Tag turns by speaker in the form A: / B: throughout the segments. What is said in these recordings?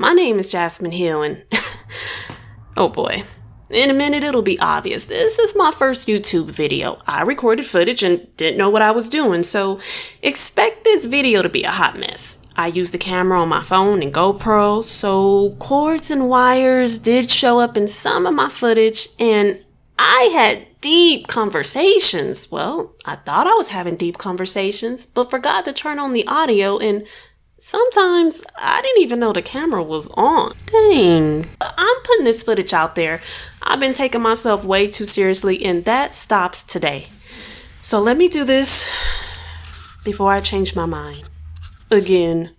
A: My name is Jasmine Hill, and oh boy, in a minute it'll be obvious. This is my first YouTube video. I recorded footage and didn't know what I was doing, so expect this video to be a hot mess. I used the camera on my phone and GoPro, so cords and wires did show up in some of my footage, and I had deep conversations. Well, I thought I was having deep conversations, but forgot to turn on the audio, and sometimes I didn't even know the camera was on. Dang. I'm putting this footage out there. I've been taking myself way too seriously, and that stops today. So let me do this before I change my mind. Again.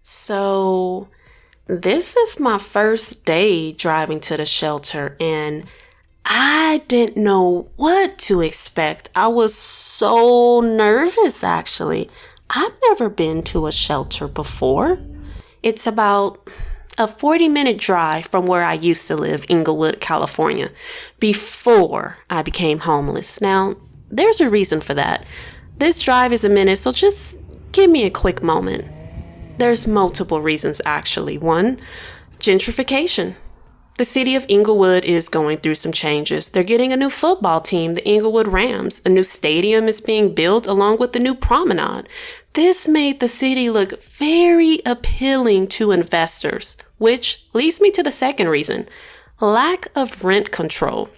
A: So this is my first day driving to the shelter, and I didn't know what to expect. I was so nervous, actually. I've never been to a shelter before. It's about a 40-minute drive from where I used to live, Inglewood, California, before I became homeless. Now, there's a reason for that. This drive is a minute, so just give me a quick moment. There's multiple reasons, actually. One, gentrification. The city of Inglewood is going through some changes. They're getting a new football team, the Inglewood Rams. A new stadium is being built along with the new promenade. This made the city look very appealing to investors, which leads me to the second reason, lack of rent control.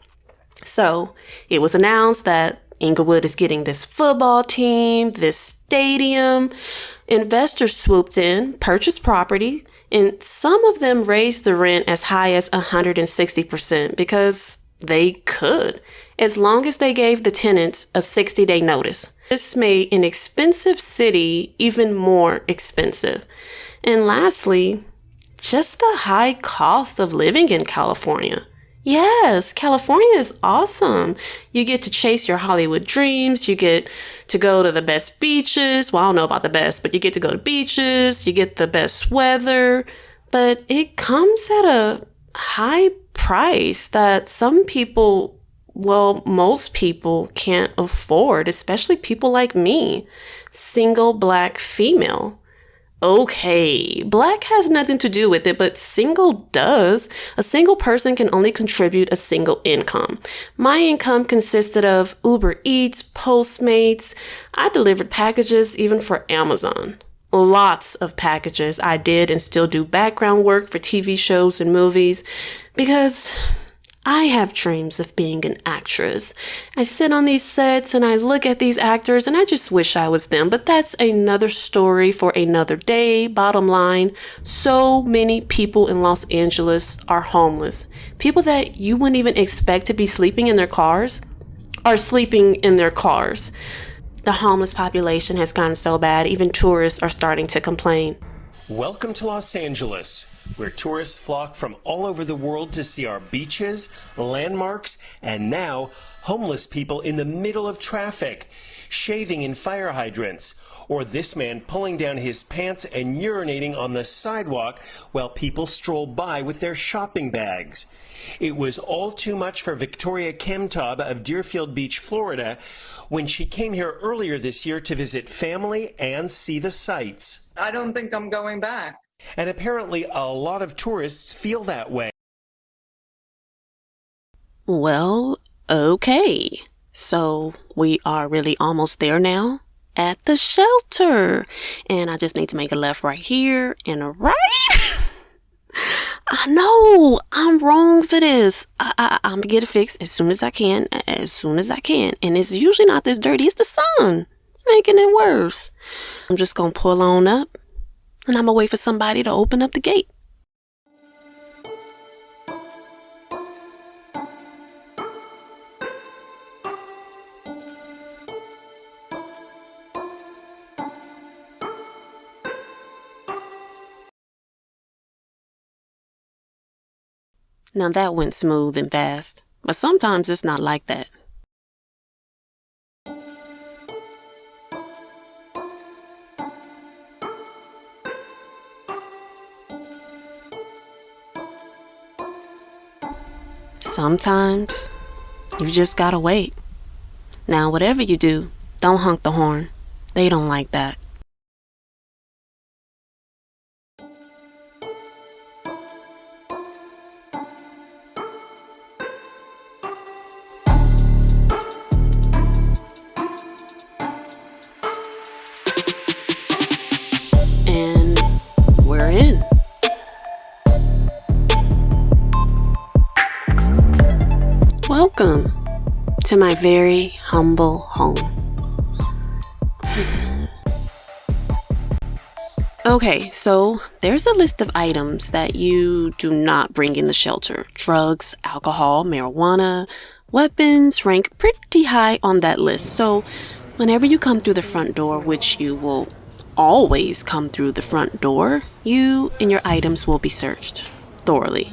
A: So it was announced that Inglewood is getting this football team, this stadium. Investors swooped in, purchased property, and some of them raised the rent as high as 160% because they could, as long as they gave the tenants a 60-day notice. This made an expensive city even more expensive. And lastly, just the high cost of living in California. Yes, California is awesome. You get to chase your Hollywood dreams. You get to go to the best beaches. Well, I don't know about the best, but you get to go to beaches. You get the best weather. But it comes at a high price that some people, well, most people can't afford, especially people like me, single Black female. Okay, Black has nothing to do with it, but single does. A single person can only contribute a single income. My income consisted of Uber Eats, Postmates. I delivered packages even for Amazon. Lots of packages. I did and still do background work for TV shows and movies because I have dreams of being an actress. I sit on these sets and I look at these actors and I just wish I was them, but that's another story for another day. Bottom line, so many people in Los Angeles are homeless. People that you wouldn't even expect to be sleeping in their cars are sleeping in their cars. The homeless population has gotten so bad, even tourists are starting to complain.
B: Welcome to Los Angeles, where tourists flock from all over the world to see our beaches, landmarks, and now homeless people in the middle of traffic, shaving in fire hydrants, or this man pulling down his pants and urinating on the sidewalk while people stroll by with their shopping bags. It was all too much for Victoria Kemtob of Deerfield Beach, Florida, when she came here earlier this year to visit family and see the sights.
C: I don't think I'm going back.
B: And apparently a lot of tourists feel that way.
A: Well, okay. So we are really almost there now at the shelter. And I just need to make a left right here and a right. I know I'm wrong for this. I'm gonna get it fixed as soon as I can. And it's usually not this dirty. It's the sun making it worse. I'm just gonna pull on up and I'm gonna wait for somebody to open up the gate. Now that went smooth and fast, but sometimes it's not like that. Sometimes you just gotta wait. Now, whatever you do, don't honk the horn. They don't like that. And we're in. Welcome to my very humble home. Okay, so there's a list of items that you do not bring in the shelter. Drugs, alcohol, marijuana, weapons rank pretty high on that list. So whenever you come through the front door, which you will always come through the front door, you and your items will be searched thoroughly.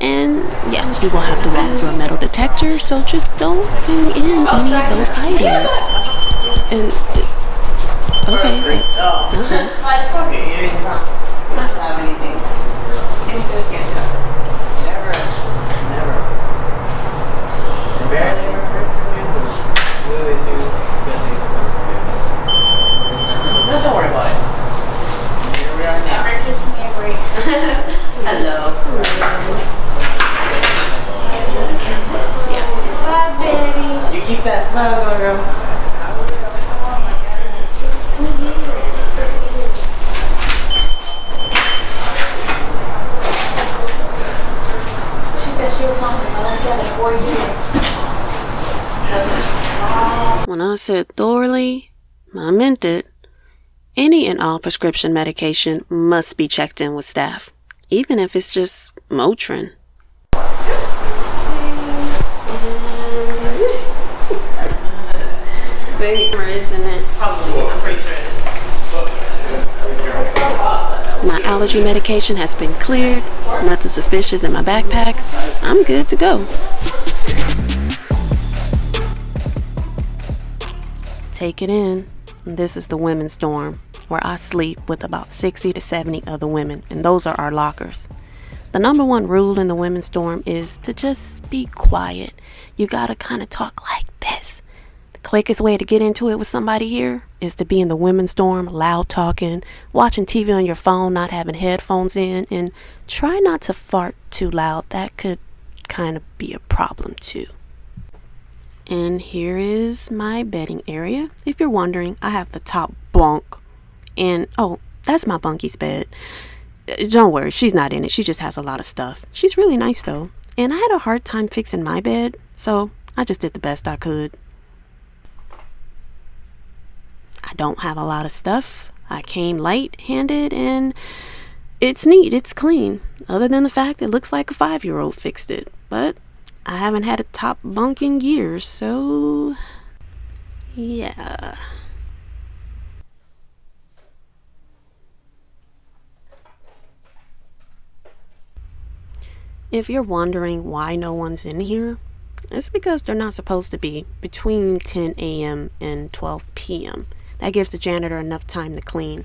A: And yes, you will have to walk through a metal detector, so just don't bring in any of those items. And okay, that's fine.
D: Don't worry about it. Here we are now. Hello. Yes. Bye, baby. You keep that smile going, girl. Oh my gosh. 2 years. 2 years. She said she was homeless all together 4 years.
A: When I said thoroughly, I meant it. Any and all prescription medication must be checked in with staff, even if it's just Motrin. Isn't it?
D: Probably. I'm pretty sure it is.
A: My allergy medication has been cleared. Nothing suspicious in my backpack. I'm good to go. Take it in. This is the women's dorm, where I sleep with about 60 to 70 other women, and those are our lockers. The number one rule in the women's dorm is to just be quiet. You gotta kind of talk like this. The quickest way to get into it with somebody here is to be in the women's dorm, loud talking, watching TV on your phone, not having headphones in, and try not to fart too loud. That could kind of be a problem too. And here is my bedding area. If you're wondering, I have the top bunk. And, oh, that's my bunky's bed. Don't worry, she's not in it. She just has a lot of stuff. She's really nice, though. And I had a hard time fixing my bed, so I just did the best I could. I don't have a lot of stuff. I came light-handed, and it's neat. It's clean. Other than the fact it looks like a 5-year-old fixed it. But I haven't had a top bunk in years, so yeah. If you're wondering why no one's in here, it's because they're not supposed to be between 10 a.m. and 12 p.m. That gives the janitor enough time to clean.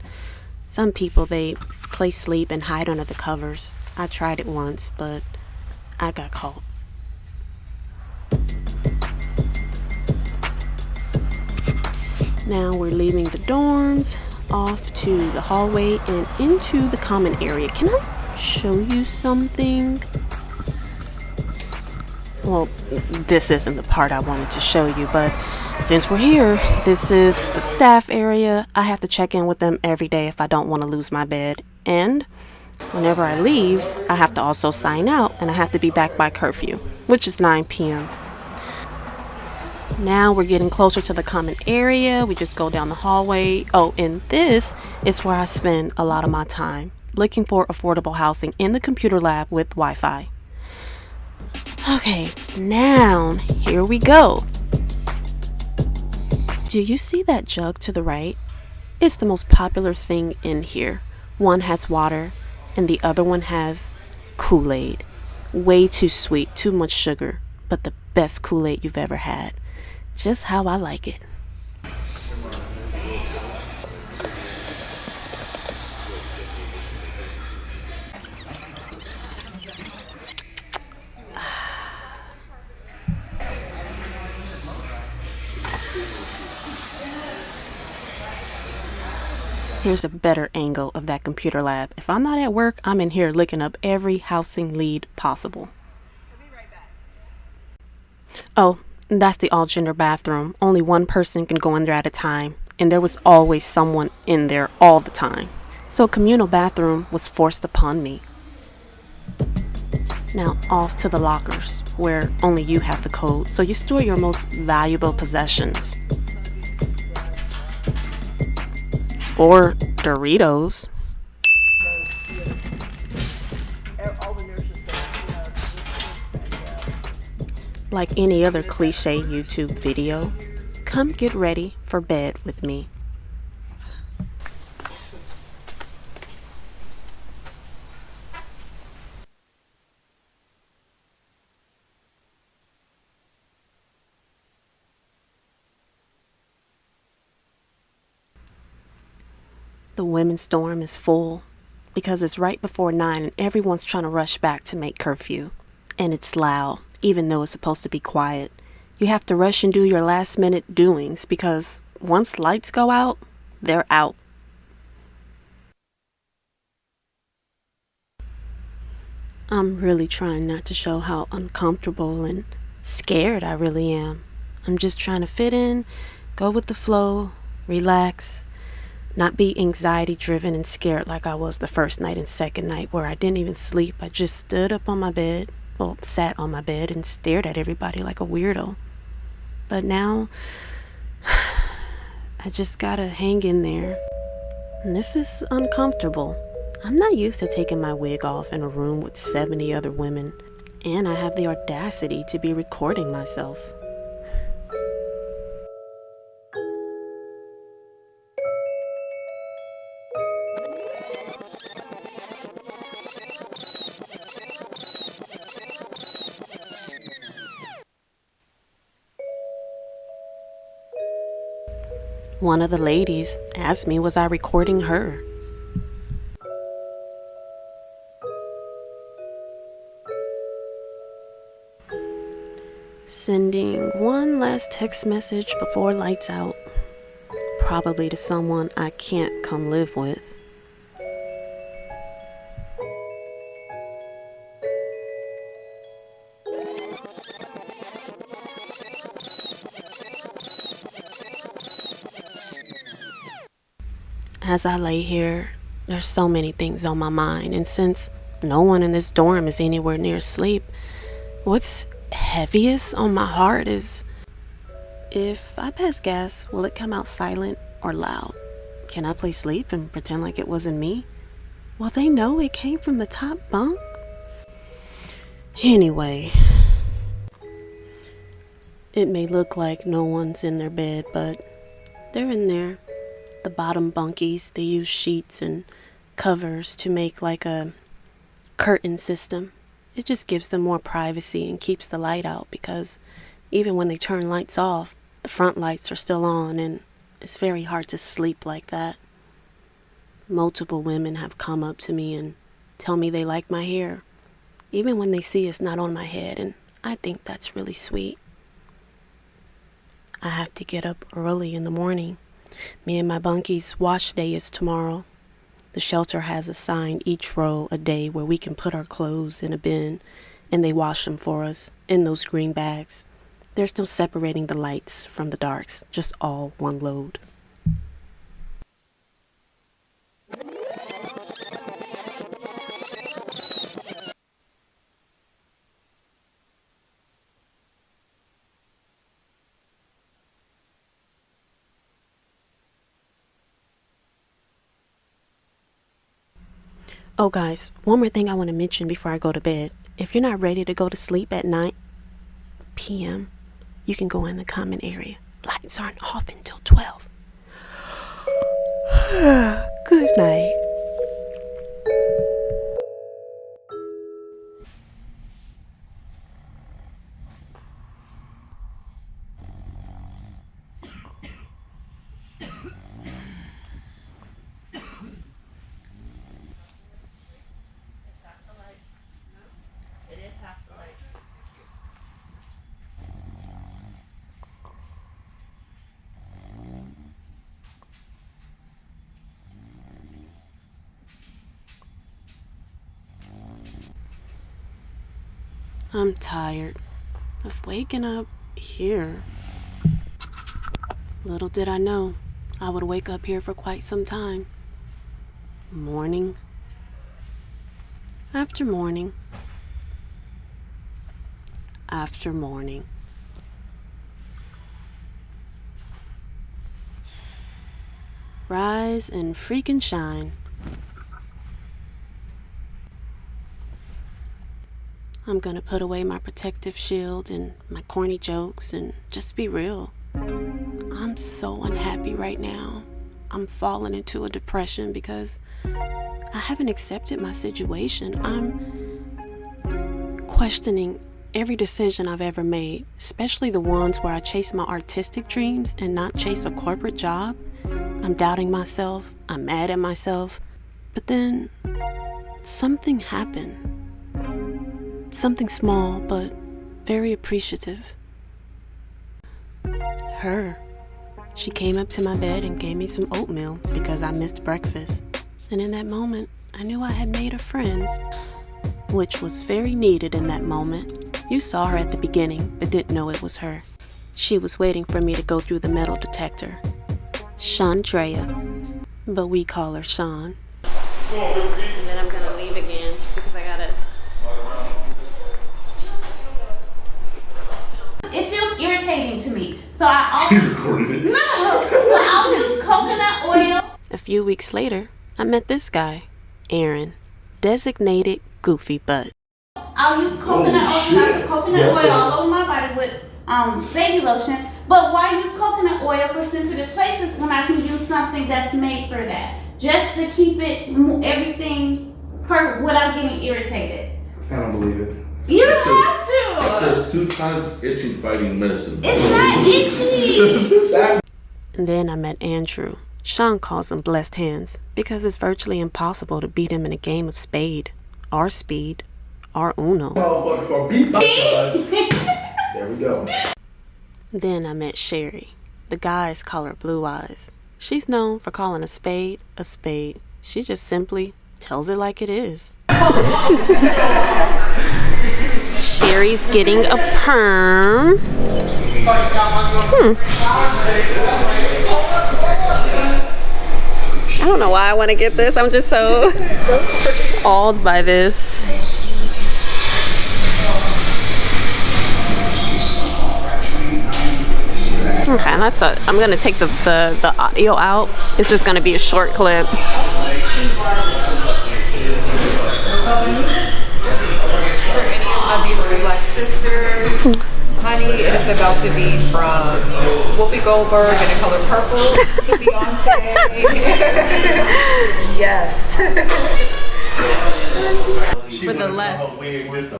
A: Some people, they play sleep and hide under the covers. I tried it once, but I got caught. Now we're leaving the dorms, off to the hallway and into the common area. Can I show you something? Well, this isn't the part I wanted to show you, but since we're here, this is the staff area. I have to check in with them every day if I don't want to lose my bed. And whenever I leave, I have to also sign out, and I have to be back by curfew, which is 9 p.m. Now we're getting closer to the common area. We just go down the hallway. Oh, and this is where I spend a lot of my time, looking for affordable housing in the computer lab with Wi-Fi. Okay, now here we go. Do you see that jug to the right? It's the most popular thing in here. One has water and the other one has Kool-Aid. Way too sweet, too much sugar, but the best Kool-Aid you've ever had. Just how I like it. Here's a better angle of that computer lab. If I'm not at work, I'm in here looking up every housing lead possible. Oh, that's the all-gender bathroom. Only one person can go in there at a time, and there was always someone in there all the time. So a communal bathroom was forced upon me. Now off to the lockers, where only you have the code, so you store your most valuable possessions. Or Doritos. Like any other cliche YouTube video, come get ready for bed with me. The women's dorm is full because it's right before 9 and everyone's trying to rush back to make curfew. And it's loud, even though it's supposed to be quiet. You have to rush and do your last minute doings because once lights go out, they're out. I'm really trying not to show how uncomfortable and scared I really am. I'm just trying to fit in, go with the flow, relax, not be anxiety driven and scared like I was the first night and second night where I didn't even sleep. I just stood up on my bed, sat on my bed and stared at everybody like a weirdo. But now, I just gotta hang in there. And this is uncomfortable. I'm not used to taking my wig off in a room with 70 other women. And I have the audacity to be recording myself. One of the ladies asked me, was I recording her? Sending one last text message before lights out. Probably to someone I can't come live with. As I lay here, there's so many things on my mind, and since no one in this dorm is anywhere near sleep, what's heaviest on my heart is, if I pass gas, will it come out silent or loud? Can I play sleep and pretend like it wasn't me? Will they know it came from the top bunk? Anyway, it may look like no one's in their bed, but they're in there. The bottom bunkies, they use sheets and covers to make like a curtain system. It just gives them more privacy and keeps the light out, because even when they turn lights off, the front lights are still on, and it's very hard to sleep like that. Multiple women have come up to me and tell me they like my hair, even when they see it's not on my head, and I think that's really sweet. I have to get up early in the morning. Me and my bunkies' wash day is tomorrow. The shelter has assigned each row a day where we can put our clothes in a bin, and they wash them for us in those green bags. There's no separating the lights from the darks, just all one load. Oh guys, one more thing I want to mention before I go to bed. If you're not ready to go to sleep at 9 p.m., you can go in the common area. Lights aren't off until 12. Good night. I'm tired of waking up here. Little did I know I would wake up here for quite some time. Morning after morning after morning. Rise and freaking shine. I'm gonna put away my protective shield and my corny jokes and just be real. I'm so unhappy right now. I'm falling into a depression because I haven't accepted my situation. I'm questioning every decision I've ever made, especially the ones where I chase my artistic dreams and not chase a corporate job. I'm doubting myself. I'm mad at myself. But then something happened. Something small, but very appreciative. Her. She came up to my bed and gave me some oatmeal because I missed breakfast. And in that moment, I knew I had made a friend, which was very needed in that moment. You saw her at the beginning, but didn't know it was her. She was waiting for me to go through the metal detector. Chandrea, but we call her Sean. And then I'm gonna leave again because I gotta...
D: It feels irritating to me. So I always... She recorded it. No! So I'll use coconut oil.
A: A few weeks later, I met this guy, Aaron, designated Goofy Butt.
D: I'll use coconut oil. I put coconut oil all over my body with baby lotion. But why use coconut oil for sensitive places when I can use something that's made for that? Just to keep it, everything perfect without getting irritated.
E: I don't believe it.
D: You don't have to.
F: It says 2 times itching fighting medicine.
D: It's not itchy.
A: And then I met Andrew. Sean calls him Blessed Hands because it's virtually impossible to beat him in a game of spade, or speed, or Uno.
E: There we go.
A: Then I met Sherry. The guy's call her Blue Eyes. She's known for calling a spade a spade. She just simply tells it like it is. Sherry's getting a perm. I don't know why I want to get this. I'm just so awed by this. Okay, I'm gonna take the audio out. It's just gonna be a short clip.
G: For any of you Black sisters, honey, it is about to be from Whoopi Goldberg in the color purple to Beyonce. Yes.
A: For the left.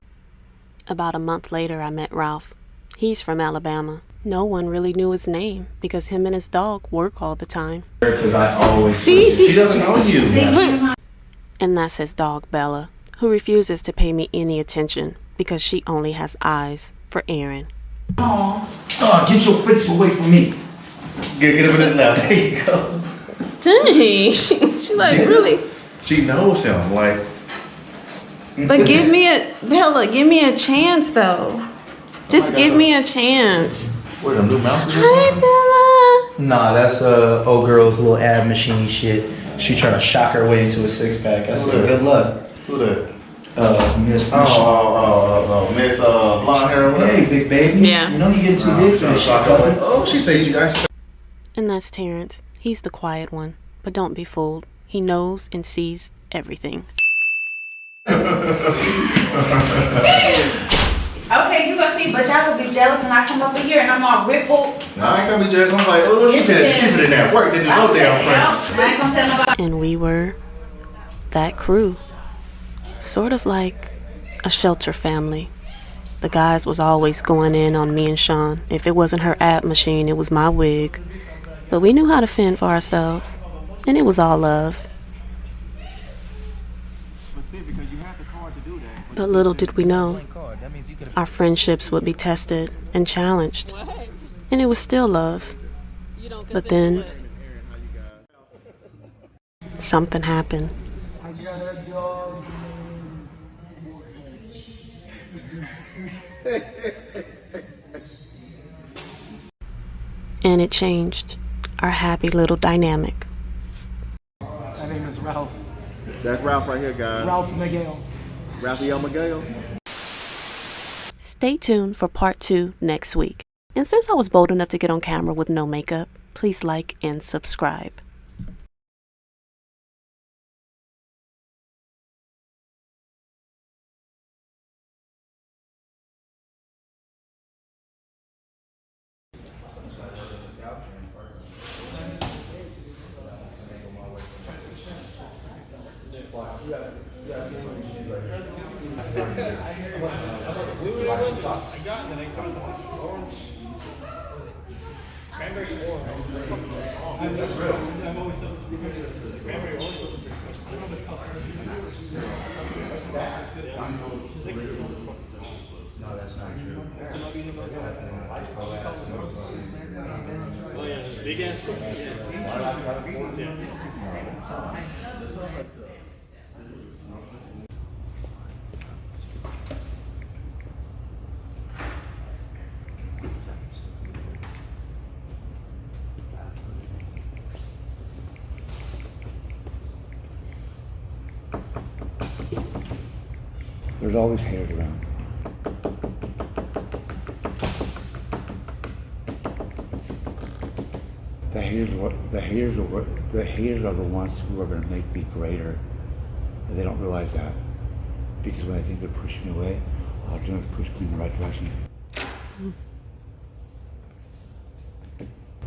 A: About a month later, I met Ralph. He's from Alabama. No one really knew his name because him and his dog work all the time.
E: Because I always
G: See,
E: she doesn't know you.
A: And that's his dog, Bella, who refuses to pay me any attention because she only has eyes for Aaron.
E: Oh, get your face away from me. Get him in his lap. There you go.
A: Dang, she like really.
E: She knows him, like.
A: But Bella, give me a chance though. Just give me a chance.
E: What, a new mouse?
A: Hi, Bella.
H: Nah, that's old girl's little ab machine shit. She trying to shock her way into a 6-pack. I said, good luck.
E: Who that?
H: Miss.
E: Miss blonde hair or whatever.
H: Hey, big baby.
A: Yeah.
H: You know you getting too big for this shit, brother.
E: Oh, she said you guys.
A: And that's Terrence. He's the quiet one. But don't be fooled. He knows and sees everything.
D: Okay, you gonna see, but y'all gonna be jealous when I come up here and I'm all rippled.
E: No, I ain't gonna be jealous. I'm like, oh, she fit in there. Work, they do no damn friends.
D: I ain't gonna tell nobody.
A: And we were that crew. Sort of like a shelter family. The guys was always going in on me and Sean. If it wasn't her ab machine, it was my wig. But we knew how to fend for ourselves. And it was all love. But little did we know, our friendships would be tested and challenged. And it was still love. But then, something happened. And it changed our happy little dynamic.
I: My name is Ralph.
J: That's Ralph right here, guys.
I: Ralph Miguel.
J: Raphael Miguel.
A: Stay tuned for part 2 next week. And since I was bold enough to get on camera with no makeup, please like and subscribe.
E: No, that's not true.
K: Oh yeah, big ass one.
E: There's always haters around. The haters are the ones who are going to make me greater, and they don't realize that. Because when I think they're pushing me away, all they're doing is push me in the right direction.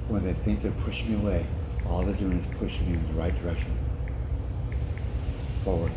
E: When they think they're pushing me away, all they're doing is pushing me in the right direction. Forward.